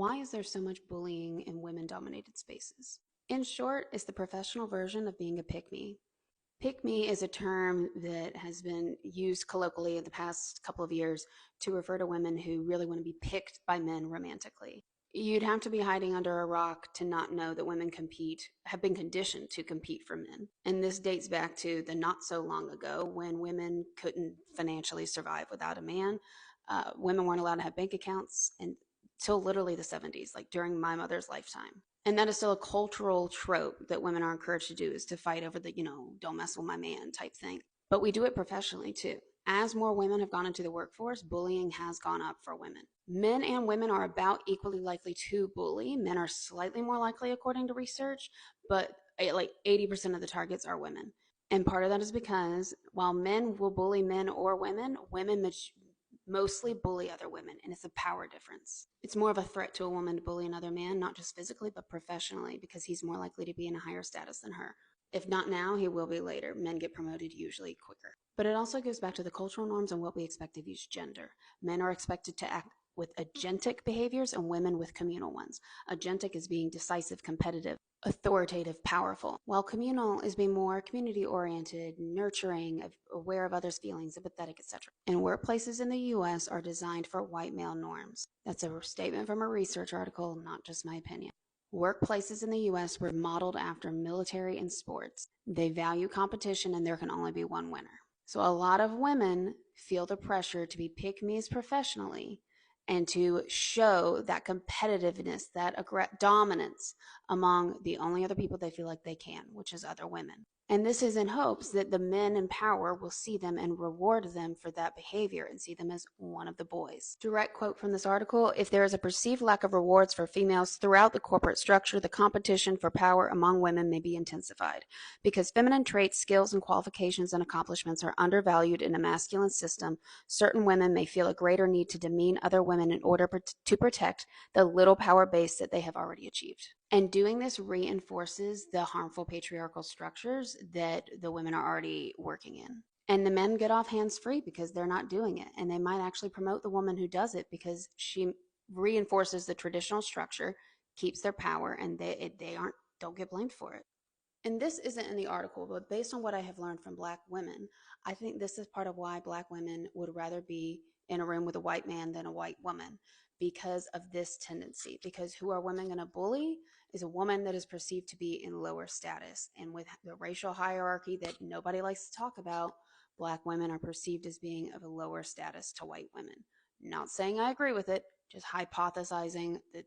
Why is there so much bullying in women dominated spaces? In short, it's the professional version of being a pick me. Pick me is a term that has been used colloquially in the past couple of years to refer to women who really want to be picked by men romantically. You'd have to be hiding under a rock to not know that women have been conditioned to compete for men. And this dates back to the not so long ago when women couldn't financially survive without a man. Women weren't allowed to have bank accounts until literally the 70s, like during my mother's lifetime. And that is still a cultural trope that women are encouraged to do, is to fight over the, don't mess with my man type thing. But we do it professionally too. As more women have gone into the workforce, bullying has gone up for women. Men and women are about equally likely to bully. Men are slightly more likely, according to research, but like 80% of the targets are women. And part of that is because while men will bully men or women, women mostly bully other women, and it's a power difference. It's more of a threat to a woman to bully another man, not just physically, but professionally, because he's more likely to be in a higher status than her. If not now, he will be later. Men get promoted usually quicker. But it also goes back to the cultural norms and what we expect of each gender. Men are expected to act with agentic behaviors and women with communal ones. Agentic is being decisive, competitive, authoritative, powerful, while communal is being more community oriented, nurturing, aware of others' feelings, empathetic, etc. And workplaces in the US are designed for white male norms. That's a statement from a research article, not just my opinion. Workplaces in the US were modeled after military and sports. They value competition and there can only be one winner. So a lot of women feel the pressure to be pick-me's professionally and to show that competitiveness, that dominance among the only other people they feel like they can, which is other women. And this is in hopes that the men in power will see them and reward them for that behavior and see them as one of the boys. Direct quote from this article: if there is a perceived lack of rewards for females throughout the corporate structure, the competition for power among women may be intensified. Because feminine traits, skills, and qualifications and accomplishments are undervalued in a masculine system, certain women may feel a greater need to demean other women in order to protect the little power base that they have already achieved. And doing this reinforces the harmful patriarchal structures that the women are already working in. And the men get off hands-free because they're not doing it. And they might actually promote the woman who does it because she reinforces the traditional structure, keeps their power, and don't get blamed for it. And this isn't in the article, but based on what I have learned from Black women, I think this is part of why Black women would rather be in a room with a white man than a white woman, because of this tendency. Because who are women going to bully is a woman that is perceived to be in lower status. And with the racial hierarchy that nobody likes to talk about, Black women are perceived as being of a lower status to white women. Not saying I agree with it, just hypothesizing that